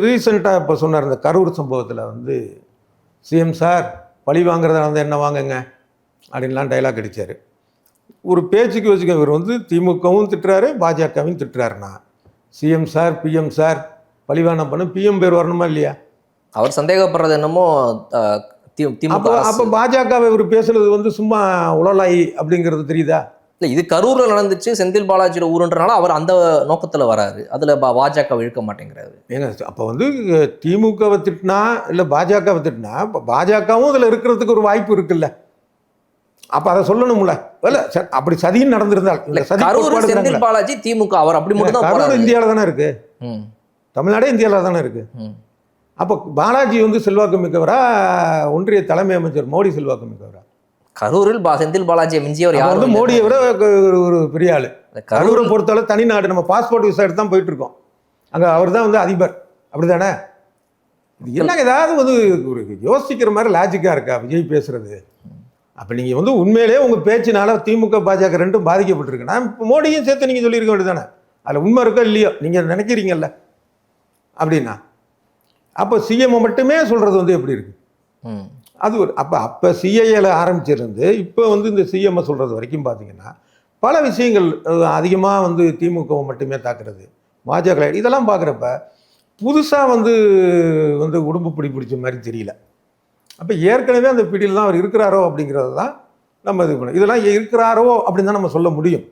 ரீசெண்டாக இப்போ சொன்னார் இந்த கரூர் சம்பவத்தில் வந்து சிஎம் சார் பழி வாங்குறதா வந்து என்ன வாங்குங்க அப்படின்லாம் டைலாக் அடித்தார். ஒரு பேச்சுக்கு வச்சுக்க இவர் வந்து திமுகவும் திட்டுறாரு பாஜகவையும் திட்டுறாருண்ணா. சிஎம் சார் பிஎம் சார் பழிவான பண்ண பிஎம் பேர் வரணுமா இல்லையா? அவர் சந்தேகப்படுறது என்னமோ அப்போ பாஜகவை இவர் பேசுறது வந்து சும்மா உளலாய் அப்படிங்கிறது தெரியுதா? இல்லை, இது கரூரில் நடந்துச்சு, செந்தில் பாலாஜியோட ஊருன்றனால அவர் அந்த நோக்கத்தில் வராரு, அதில் பாஜக இழுக்க மாட்டேங்கிறாரு. ஏங்க அப்போ வந்து திமுகவை திட்டினா இல்லை பாஜகவை திட்டினா இப்போ பாஜகவும் இதில் இருக்கிறதுக்கு ஒரு வாய்ப்பு இருக்குல்ல, அப்போ அதை சொல்லணும்ல. இல்லை அப்படி சதியும் நடந்திருந்தால் கரூர் செந்தில் பாலாஜி திமுக அவர் அப்படி மட்டும் தான். கரூர் இந்தியாவில் தானே இருக்கு, தமிழ்நாடே இந்தியாவில் தானே இருக்கு. அப்போ பாலாஜி வந்து செல்வாக்கு மிக்கவரா ஒன்றிய தலைமை அமைச்சர் மோடி செல்வாக்கு மிக்கவரா? கரூரில் செந்தில் பாலாஜியை மிஞ்சியவர் யார் வந்து மோடியை விட ஒரு பெரிய ஆளு. கரூரை பொறுத்தவரை தனிநாடு, நம்ம பாஸ்போர்ட் விசா எடுத்து தான் போயிட்டு இருக்கோம், அங்கே அவர் தான் வந்து அதிபர், அப்படிதானே? இது என்ன ஏதாவது வந்து ஒரு யோசிக்கிற மாதிரி லாஜிக்காக இருக்கா விஜய் பேசுறது? அப்போ நீங்கள் வந்து உண்மையிலே உங்கள் பேச்சினால திமுக பாஜக ரெண்டும் பாதிக்கப்பட்டிருக்குன்னா இப்போ மோடியும் சேர்த்து நீங்கள் சொல்லியிருக்க வேண்டியதானே? அதில் உண்மை இருக்கோ இல்லையோ நீங்கள் நினைக்கிறீங்கல்ல அப்படின்னா, அப்போ சிஎம் மட்டுமே சொல்கிறது வந்து எப்படி இருக்கு? அது ஒரு அப்போ சிஐஏல ஆரம்பிச்சிருந்து இப்போ வந்து இந்த சிஎம்ஐ சொல்கிறது வரைக்கும் பார்த்தீங்கன்னா பல விஷயங்கள் அதிகமாக வந்து திமுகவை மட்டுமே தாக்குறது, பாஜக இதெல்லாம் பார்க்குறப்ப புதுசாக வந்து உடம்பு பிடிச்ச மாதிரி தெரியல. அப்போ ஏற்கனவே அந்த பிடியில் தான் அவர் இருக்கிறாரோ அப்படிங்கிறது தான் நம்ம இது பண்ணணும். இதெல்லாம் இருக்கிறாரோ அப்படின்னு தான் நம்ம சொல்ல முடியும்.